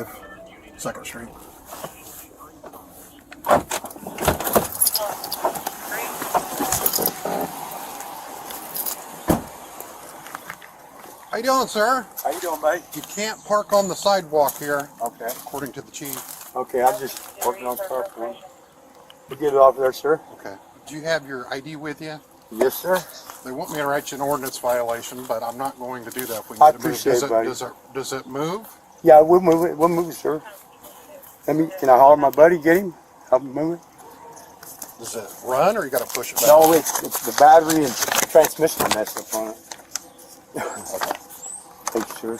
5, 2nd Street. How you doing, sir? How you doing, buddy? You can't park on the sidewalk here. Okay. According to the chief. Okay, I'm just working on car for him. You get it off there, sir? Okay. Do you have your ID with you? Yes, sir. They want me to write you an ordinance violation, but I'm not going to do that if we I need to move. appreciate it, buddy. Does it move? Yeah, we'll move it. We'll move it, sir. Can I holler at my buddy, get him? Help him move it? Does it run, or you got to push it back? No, it's the battery and transmission messed up on it. Okay. Thank you, sir.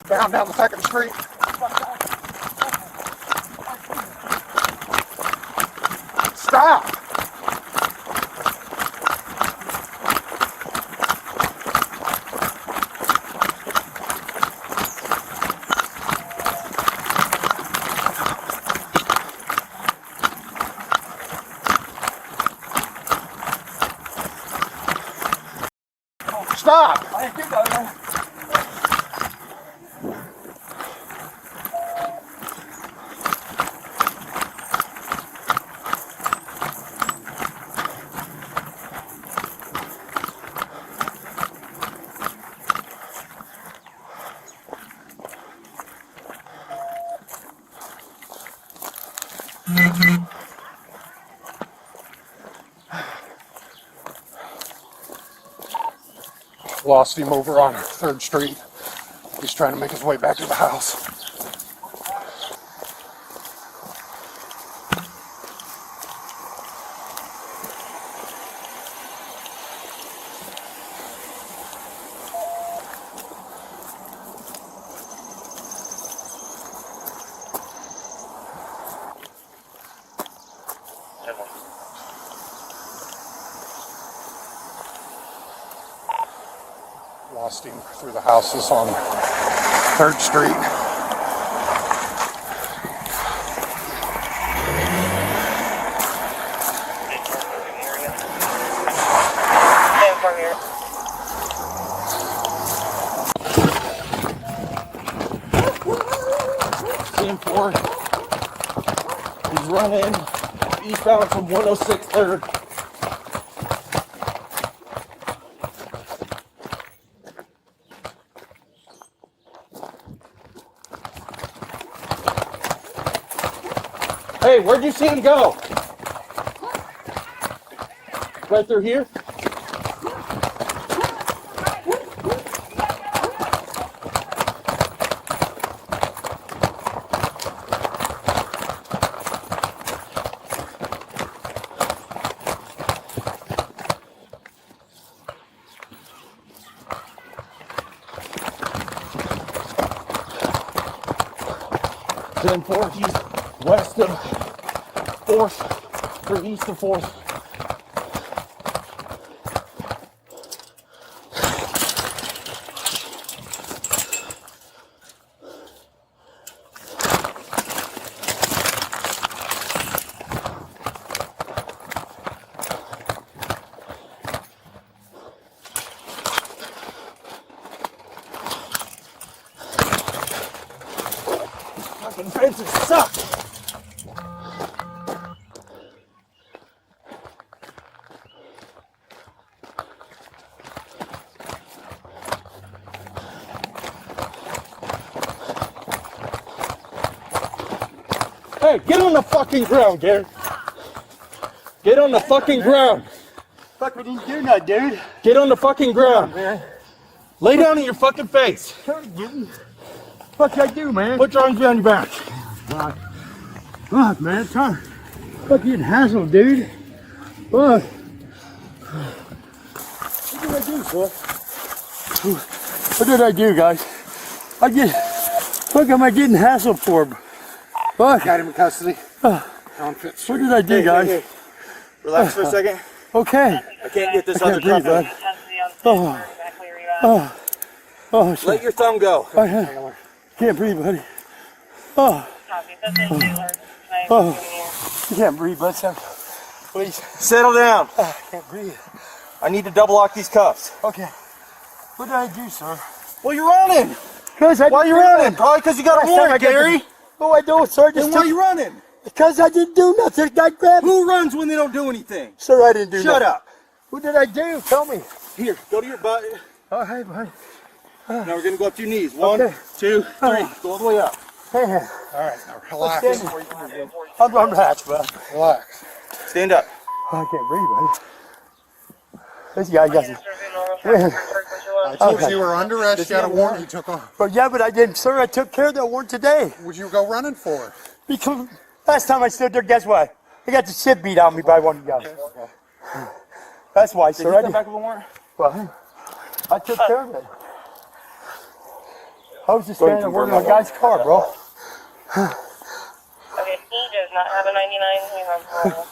Down the 2nd Street. Stop! Stop! I didn't do that, man. Lost him over on 3rd Street. He's trying to make his way back to the house. Lost him through the houses on 3rd Street. Team 4. He's running eastbound from 106 3rd. Hey, where'd you see him go? Right through here? Then 4th, he's west of 4th, or east of 4th. Fucking fences suck! Hey, get on the fucking ground, Gary. Get on the fucking ground. Fuck, we didn't do nothing, dude. Get on the fucking ground. Man. Lay down on your fucking face. Fuck I do, man? Put your arms behind your back. Fuck, man. Fuck, getting hassled, dude. Fuck. What did I do, sir? What did I do, guys? What am I getting hassled for? Fuck. Got him in custody. What did I do, guys? Hey. Relax for a second. Okay. I can't get this I other can't breathe, cuff. bud. Oh, shit. Let your thumb go. Okay. Can't breathe, buddy. Oh, you can't breathe, bud. Please. Settle down. I can't breathe. I need to double lock these cuffs. Okay. What did I do, sir? Well, you're running. Why are you running? Probably because you got a warrant, Gary. No, I don't, sir. Then why are you running? Because I didn't do nothing. I grabbed. Who runs when they don't do anything? Sir, I didn't do nothing. Shut up. What did I do? Tell me. Here, go to your butt. All right, buddy. Now we're going to go up to your knees. 1, Okay. 2, 3. Go all the way up. Hey, All right, now relax. I'm relaxed, bud. Relax. Stand up. I can't breathe, buddy. This guy got me. I told you you were under arrest. You had a warrant. You took off. But yeah, but I didn't, sir. I took care of that warrant today. Would you go running for? Because last time I stood there, guess what? I got the shit beat out of me by one of you guys. That's why, sir. Did you come back with a warrant? Well, I took care of it. I was just standing there working on a guy's car, bro. Okay, he does not have a 99. He's on parole.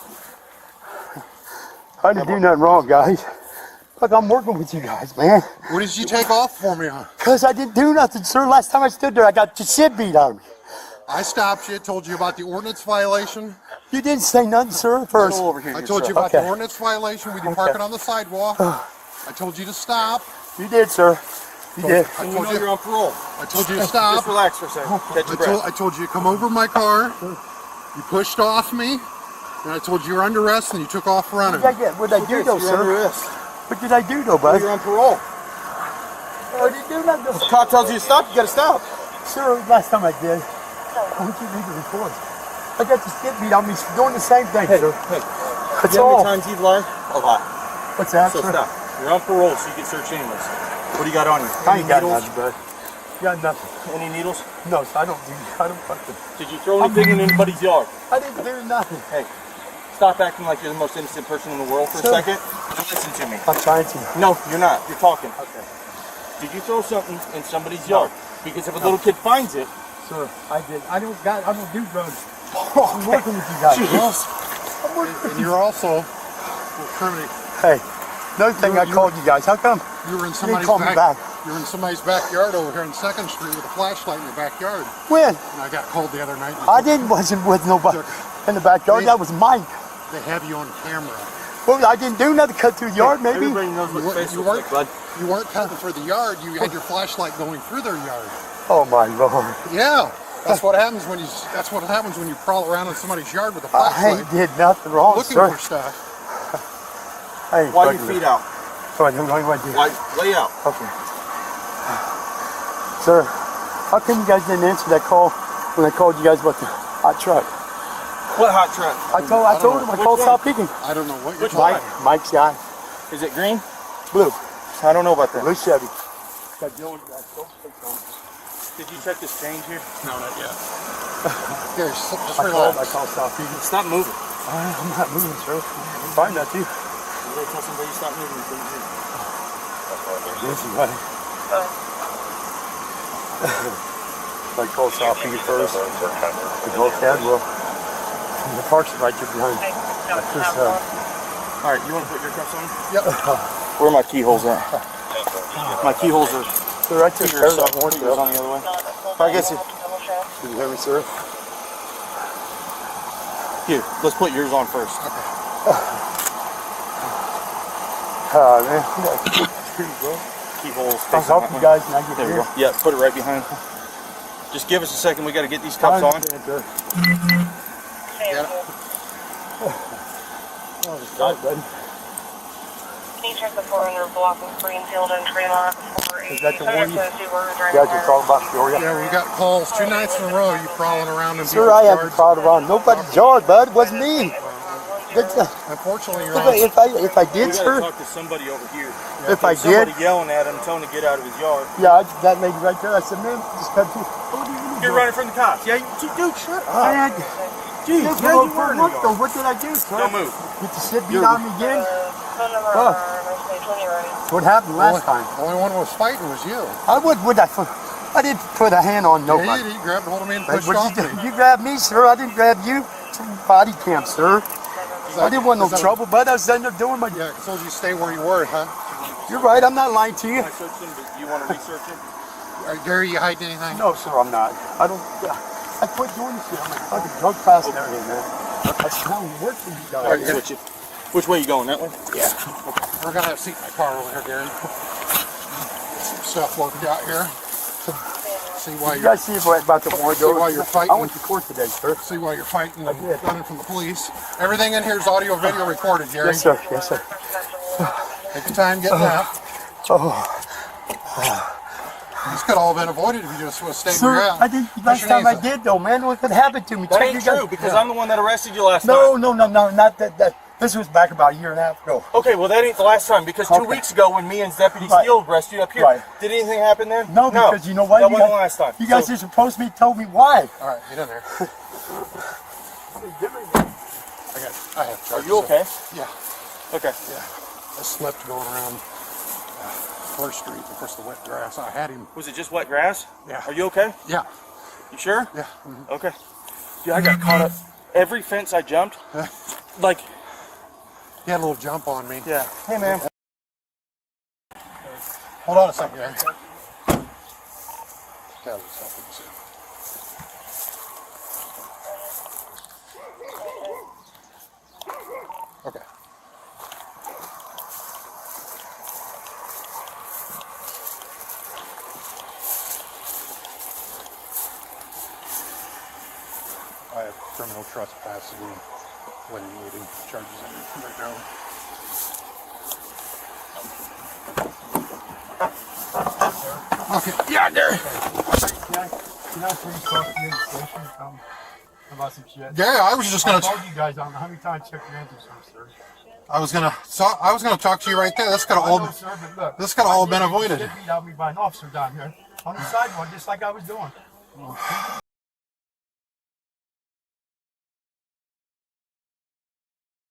I didn't do nothing wrong, guys. Look, I'm working with you guys, man. What did you take off for me on? Because I didn't do nothing, sir. Last time I stood there, I got the shit beat out of me. I stopped you, told you about the ordinance violation. You didn't say nothing, sir, first. Go over here. I told you about the ordinance violation. We didn't park it on the sidewalk. I told you to stop. You did, sir. You did. I You told know you. you're on parole. I told you to stop. Just relax for a second. Catch your breath. I told you to come over my car. You pushed off me. And I told you were under arrest, and you took off running. What did I do, though, You're under sir? arrest. What did I do, though, bud? You're on parole. I didn't do nothing. The cop tells you to stop, you gotta stop. Sir, last time I did. Why don't you read the report? I got the shit beat out of me doing the same thing, sir. Hey, That's you know all. how many times you've lied? A lot. What's that, So sir? stop. You're on parole, so you can search anyways. What do you got on you? I ain't got needles? nothing, bud. Got nothing. Any needles? No, I don't fucking. Did you throw anything in anybody's yard? I didn't do nothing. Hey, stop acting like you're the most innocent person in the world for a Sir. second and listen to me. I'm trying to. No, you're not. You're talking. Okay. Did you throw something in somebody's yard? Because if a little kid finds it, Sir, I did. I don't do drugs. I'm working with you guys. And you're also criminal. Hey, another thing I called you guys. How come? You were in You didn't somebody's call me back. You were in somebody's backyard over here on 2nd Street with a flashlight in your backyard. When? And I got called the other night. Wasn't with nobody in the backyard. That was Mike. They have you on camera. Well, I didn't do nothing. Cut through the yard, maybe. everybody knows what You, your face you looks weren't. like, bud. You weren't cutting for the yard. You had your flashlight going through their yard. Oh my Lord. Yeah. That's what happens when you. That's what happens when you prowl around in somebody's yard with a I flashlight, did nothing wrong, looking sir. for stuff. I ain't Why are your fucking- feet out? So I don't know what I did. Why? Lay out. Okay. Sir, how come you guys didn't answer that call when I called you guys about the hot truck? What hot truck? I told him I called Which South Pekin. I don't know what you're Which talking one? about. Mike's guy. Is it green? Blue. I don't know about that. Blue Chevy. Did you check this change here? No, not yet. Here, just I relax. called South Pekin. Stop moving. I'm not moving, sir. I'm fine, not you. You gotta tell somebody to stop moving. Listen, buddy. I called South Pekin first. We called Tazewell. The park's right there behind. All right, you want to put your cuffs on? Yep. Where are my keyholes at? My keyholes are They're right there. here, so fingers on the other way. I guess it. Can you hear me, sir? Here, let's put yours on first. Man. Keyholes. I'll help you guys when I get There we here. go. Yeah, put it right behind. Just give us a second. We got to get these cuffs on. Oh, it's tight, buddy. Can you check the 400 block of Greenfield and Tremont for Is that the one you guys guys are talking about, Peoria? Yeah, we got calls 2 nights in a row. You crawling around in Sir, I haven't crawled around nobody's yard, bud. It wasn't me. Unfortunately, you're on. If I We did, got to sir, talk to somebody over here. if I Somebody did, yelling at him, telling him to get out of his yard. yeah, that lady right there, I said, man, just cut through. You're running from the cops. Yeah, dude, shut up. I had, Jeez, this now was you for were in a the month, yard. though. What did I do, sir? Don't move. Get the shit beat out of me again? phone number Oh. What happened last time? The only one who was fighting was you. I didn't put a hand on Yeah, nobody. you grabbed hold of me and Hey, pushed what'd off you me. do? You grabbed me, sir. I didn't grab you. Bodycam, sir. I didn't want no trouble, but I was ending up doing my. Yeah, I told you to stay where you were, huh? You're right. I'm not lying to you. I searched him, but you want to research him? Gary, you hiding anything? No, sir, I'm not. I don't. I quit doing this shit. I'm like fucking drug pass and everything, man. I smell work for you guys. All right, which way you going? That way? Yeah. Okay. We're gonna have a seat in my car over here, Gary. Get some stuff worked out here. See why You guys see about the warrant? See why you're fighting. I went to court today, sir. See why you're fighting and did. running from the police. Everything in here is audio, video recorded, Gary. Yes, sir. Yes, sir. Take your time getting out. Oh, This could all have been avoided if you just would have stayed sir, where you're at. I did last time I did though, man. What could happen to me? That Check ain't you guys- true because I'm the one that arrested you last No, time. no, not that. This was back about a year and a half ago. Okay, well that ain't the last time because 2 weeks ago when me and Deputy Right. Steele arrested you up here, Right. did anything happen then? No, because you know what? That You wasn't guys- the last time. You guys So- are supposed to be told me why. All right, get in there. I have Are charges. you okay? Yeah, Okay. yeah. I slipped going around 4th Street. Of course, the wet grass. I had him. Was it just wet grass? Yeah. Are you okay? Yeah, You sure? yeah. Okay. Dude, I got caught up. Every fence I jumped, like, He had a little jump on me. yeah. Hey man. Hold on a second, Gary. Okay. I have criminal trespass and waiting charges in right now. Okay, yeah, Gary. Can I please talk to you in the station about some shit? Gary, I was just I gonna. told you guys I don't know how many times check your answers, sir. I was gonna talk to you right there. This could have I know, all. sir, but look, This could have all been I avoided. did get beat out me by an officer down here on the sidewalk, just like I was doing.